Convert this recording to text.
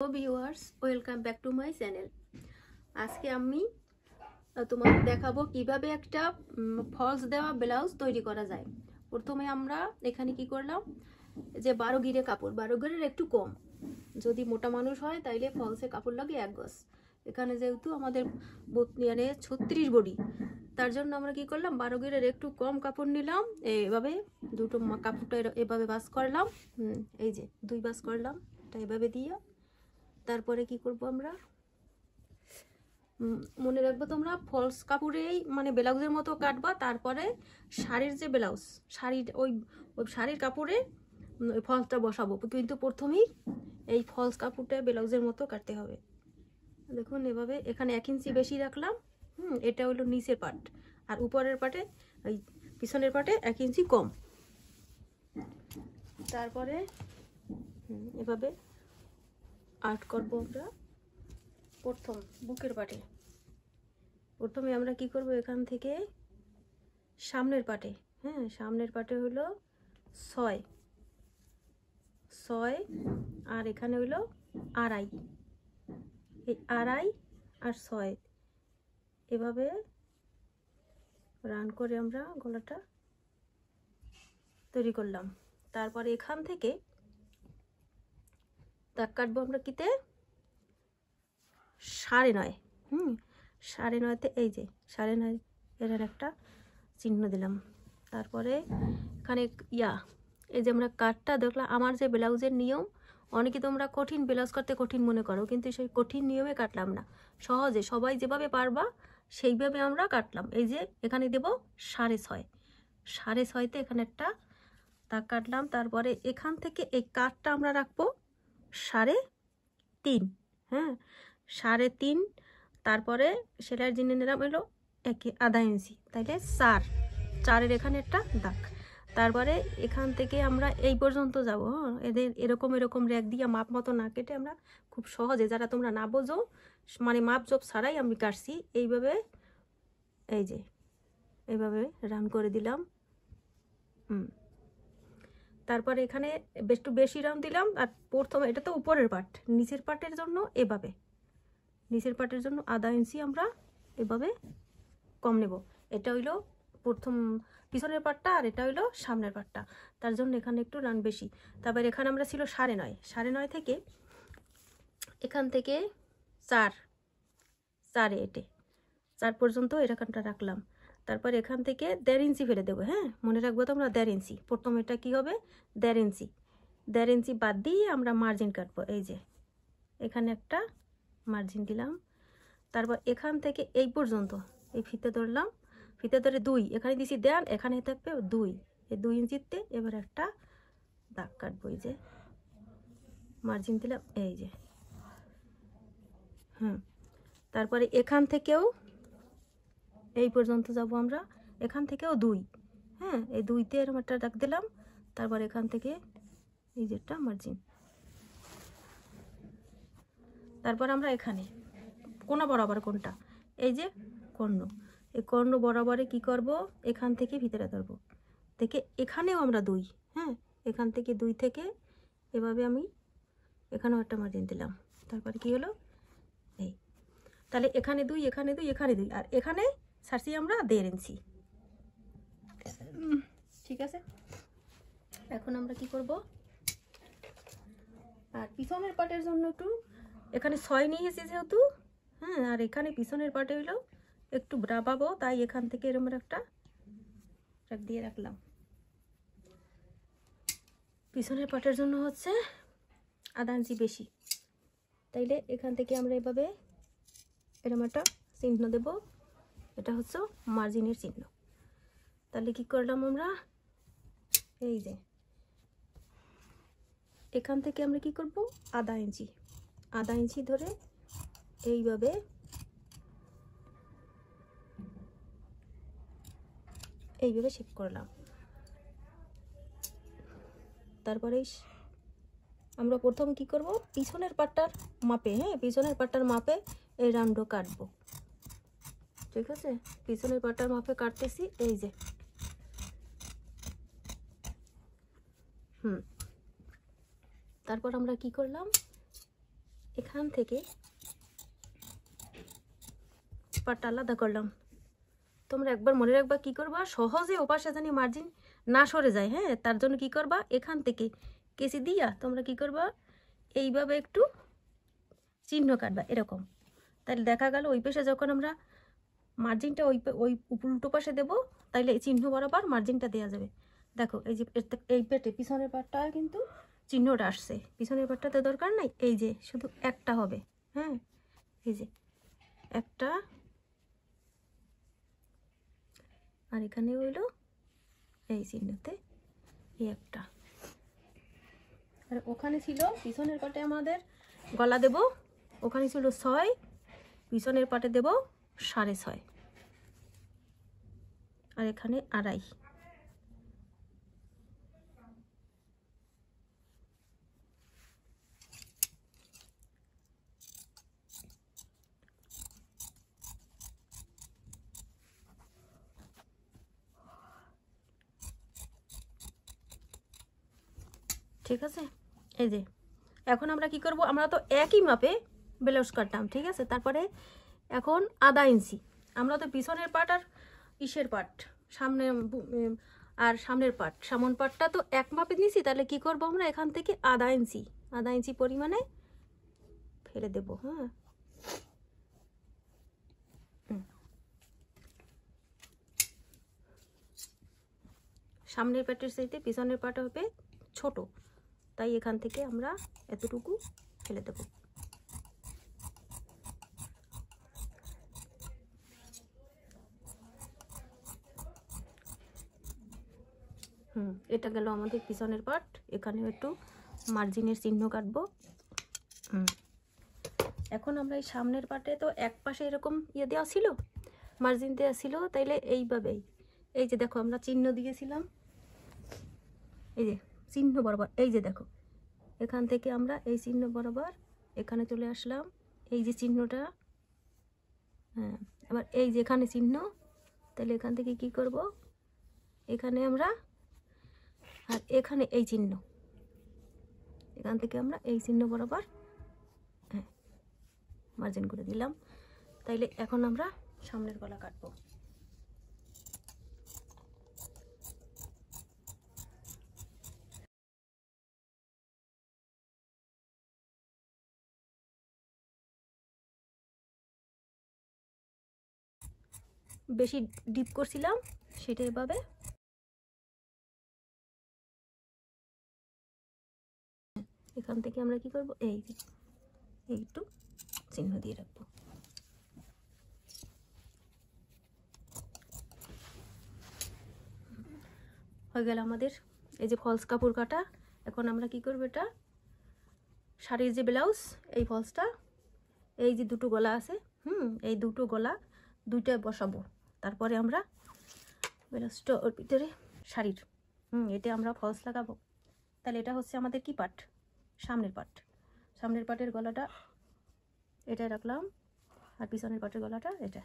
Hello viewers, welcome back to my channel. আজকে আমি তোমাদের দেখাবো কিভাবে একটা ফলস দেওয়া ব্লাউজ তৈরি করা যায়। প্রথমে আমরা এখানে কি করলাম, যে 12 গিরে কাপড়, 12 গিরের একটু কম, যদি মোটা মানুষ হয় তাইলে ফলসে কাপড় লাগে 1 গজ। এখানে যেহেতু আমাদের 36 বডি, তার জন্য আমরা কি করলাম, 12 গিরের একটু কম কাপড় নিলাম। এভাবে দুটো কাপড়টা এভাবে ভাঁজ করলাম, এই যে 2 ভাঁজ করলাম, এটা এভাবে দিয়ে তারপরে কি করব, আমরা মনে রাখবো তোমরা ফলস কাপড়েই মানে ব্লাউজের মতো কাটবা। তারপরে শাড়ির যে ব্লাউজ, শাড়ির ওই শাড়ির কাপড়ে ওই ফলসটা বসাবো, কিন্তু প্রথমেই এই ফলস কাপড়টা ব্লাউজের মতো কাটতে হবে। দেখুন এভাবে, এখানে 1 ইঞ্চি বেশি রাখলাম। এটা হলো নিচের পার্ট, আর উপরের পার্টে ওই পিছনের পার্টে 1 ইঞ্চি কম। তারপরে এভাবে আর্ট করবো আমরা। প্রথম বুকের পাটে প্রথমে আমরা কি করব, এখান থেকে সামনের পাটে, সামনের পাটে হলো 6 আর এখানে হলো 2.5, এই 2.5 আর 6 এভাবে রান করে আমরা গলাটা তৈরি করলাম। তারপরে এখান থেকে দাগ কাটবো আমরা কিতে 9.5, 9.5তে এই যে 9.5 এর একটা চিহ্ন দিলাম। তারপরে এখানে এই যে আমরা কাটটা দেখলাম, আমার যে ব্লাউজের নিয়ম, অনেকে তোমরা কঠিন ব্লাউজ করতে কঠিন মনে করো, কিন্তু সেই কঠিন নিয়মে কাটলাম না, সহজে সবাই যেভাবে পারবা সেইভাবে আমরা কাটলাম। এই যে এখানে দেব 6.5, 6.5তে এখানে একটা দাগ কাটলাম। তারপরে এখান থেকে এই কাটটা আমরা রাখবো 3.5, 3.5। তারপরে সেলাইয়ের জিনিস নিলাম হলো 1.5 ইঞ্চি, তাইলে 4-4-এর এখানে একটা দাগ। তারপরে এখান থেকে আমরা এই পর্যন্ত যাব। এদের এরকম এরকম রেখ দিয়ে মাপ মতো না কেটে আমরা খুব সহজে, যারা তোমরা না বোঝো মানে মাপ জব ছাড়াই আমি কাটছি, এইভাবে এই যে এইভাবে রান করে দিলাম। তারপরে এখানে একটু বেশি রাউন্ড দিলাম। আর প্রথমে এটা তো উপরের পার্ট, নিচের পার্টের জন্য এভাবে, নিচের পার্টের জন্য 1/2 ইঞ্চি আমরা এভাবে কম নেব। এটা হইলো প্রথম পিছনের পার্টটা, আর এটা হইলো সামনের পার্টটা, তার জন্য এখানে একটু রান বেশি। তারপর এখানে আমরা ছিল 9.5, 9.5 থেকে এখান থেকে 4 এটে 4 পর্যন্ত এখানটা রাখলাম। তারপর এখান থেকে 1.5 ইঞ্চি ফেলে দেবো। মনে রাখবো তোমরা 1.5 ইঞ্চি। প্রথম এটা কি হবে, 1.5 ইঞ্চি, 1.5 ইঞ্চি বাদ দিয়ে আমরা মার্জিন কাটবো। এই যে এখানে একটা মার্জিন দিলাম। তারপর এখান থেকে এই পর্যন্ত এই ফিতে ধরলাম, ফিতে ধরে 2 এখানে দিছি, দেন এখানে থাকবে 2, এই 2 ইঞ্চিতে এবার একটা দাগ কাটবো। এই যে মার্জিন দিলাম, এই যে তারপরে এখান থেকেও এই পর্যন্ত যাব আমরা, এখান থেকেও 2, এই 2তে এরকম একটা দাগ দিলাম। তারপর এখান থেকে এই যে একটা মার্জিন। তারপর আমরা এখানে কোনা বরাবর, কোনটা এই যে কর্ণ, এই কর্ণ বরাবরে কি করব, এখান থেকে ভিতরে ধরবো, থেকে এখানেও আমরা 2, এখান থেকে 2 থেকে এভাবে আমি এখানেও একটা মার্জিন দিলাম। তারপরে কি হলো, এই তাহলে এখানে 2, এখানে 2, এখানে 2, আর এখানে ছাড়ছি আমরা 1.5 ইঞ্চি। ঠিক আছে, এখন আমরা কি করব, আর পিছনের পাটের জন্য একটু এখানে 6 নিয়েছি যেহেতু, আর এখানে পিছনের পাটে হইলো একটু বাড়াবো, তাই এখান থেকে এরকম একটা দিয়ে রাখলাম। পিছনের পাটের জন্য হচ্ছে 1/2 ইঞ্চি বেশি, তাইলে এখান থেকে আমরা এভাবে এরকম একটা চিহ্ন দেব, এটা হচ্ছে মার্জিনের চিহ্ন। তাহলে কি করলাম আমরা, এই যে এখান থেকে আমরা কি করব, 1/2 ইঞ্চি, 1/2 ইঞ্চি ধরে এইভাবে শেপ করলাম। তারপরে আমরা প্রথম কি করব, পিছনের পাটটার মাপে, পিছনের পাটটার মাপে এই রাউন্ড কাটবো। ঠিক আছে, পিছনের পাটটার মাপে কাটতেছি, এই যে তারপর আমরা কি করলাম, এখান থেকে পাটটা আলাদা করলাম। তোমরা একবার মনে রাখবা কি করবা, সহজে ওপাশে জানি মার্জিন না সরে যায়। হ্যাঁ, তার জন্য কি করবা, এখান থেকে কেচি দিয়া তোমরা কি করবা, এইভাবে একটু চিহ্ন কাটবা এরকম। তাহলে দেখা গেল ওই পাশে যখন আমরা মার্জিনটা ওই উল্টো পাশে দেবো, তাইলে এই চিহ্ন বরাবর মার্জিনটা দেওয়া যাবে। দেখো এই যে এই পেটে পিছনের পাটটা কিন্তু চিহ্নটা আসছে, পিছনের পাটটাতে দরকার নাই, এই যে শুধু একটা হবে। হ্যাঁ, এই যে একটা, আর এখানে হইল এই চিহ্নতে এই একটা। আর ওখানে ছিল পিছনের পাটে আমাদের গলা দেব, ওখানে ছিল 6, পিছনের পাটে দেব 6.5, আর এখানে 2.5। ঠিক আছে, এই যে এখন আমরা কি করব, আমরা তো একই মাপে ব্লাউজ কাটতাম, ঠিক আছে। তারপরে এখন 1/2 ইঞ্চি, আমরা তো পিছনের পাট আর ইসের পাট সামনে আর সামনের পাট সামন পাটটা তো এক মাপে নিয়েছি, তাহলে কি করব আমরা এখান থেকে 1/2 ইঞ্চি পরিমাণে ফেলে দেব। হ্যাঁ, সামনের পাটের চাইতে পিছনের পাট হবে ছোট, তাই এখান থেকে আমরা এতটুকু ফেলে দেব। এটা গেল আমাদের পিছনের পাট। এখানে একটু মার্জিনের চিহ্ন কাটবো। এখন আমরা এই সামনের পাটে তো এক পাশে এরকম দেওয়া ছিল, মার্জিন দেওয়া ছিল, তাইলে এইভাবেই এই যে দেখো আমরা চিহ্ন দিয়েছিলাম, এই যে চিহ্ন বরাবর, এই যে দেখো এখান থেকে আমরা এই চিহ্ন বরাবর এখানে চলে আসলাম, এই যে চিহ্নটা। হ্যাঁ, আবার এই যে এখানে চিহ্ন, তাহলে এখান থেকে কি করব, এখানে আমরা, আর এখানে এই চিহ্ন, এখান থেকে আমরা এই চিহ্ন বরাবর হ্যাঁ মার্জিন করে দিলাম। তাইলে এখন আমরা সামনের গলা কাটবো। বেশি ডিপ করছিলাম সেটা এভাবে, এখান থেকে আমরা কি করব, এই যে একটু চিহ্ন দিয়ে রাখবো। হয়ে গেল আমাদের এই যে ফলস কাপড় কাটা। এখন আমরা কি করব, এটা শাড়ির যে ব্লাউজ, এই ফলসটা এই যে দুটো গলা আছে, এই দুটো গলা দুইটায় বসাবো। তারপরে আমরা ব্লাউজটা ওর ভিতরে শাড়ির এটা আমরা ফলস লাগাবো। তাহলে এটা হচ্ছে আমাদের কি পাট, সামনের পাট। সামনের পাটের গলাটা এটা রাখলাম, আর পিছনের পাটের গলাটা এটা।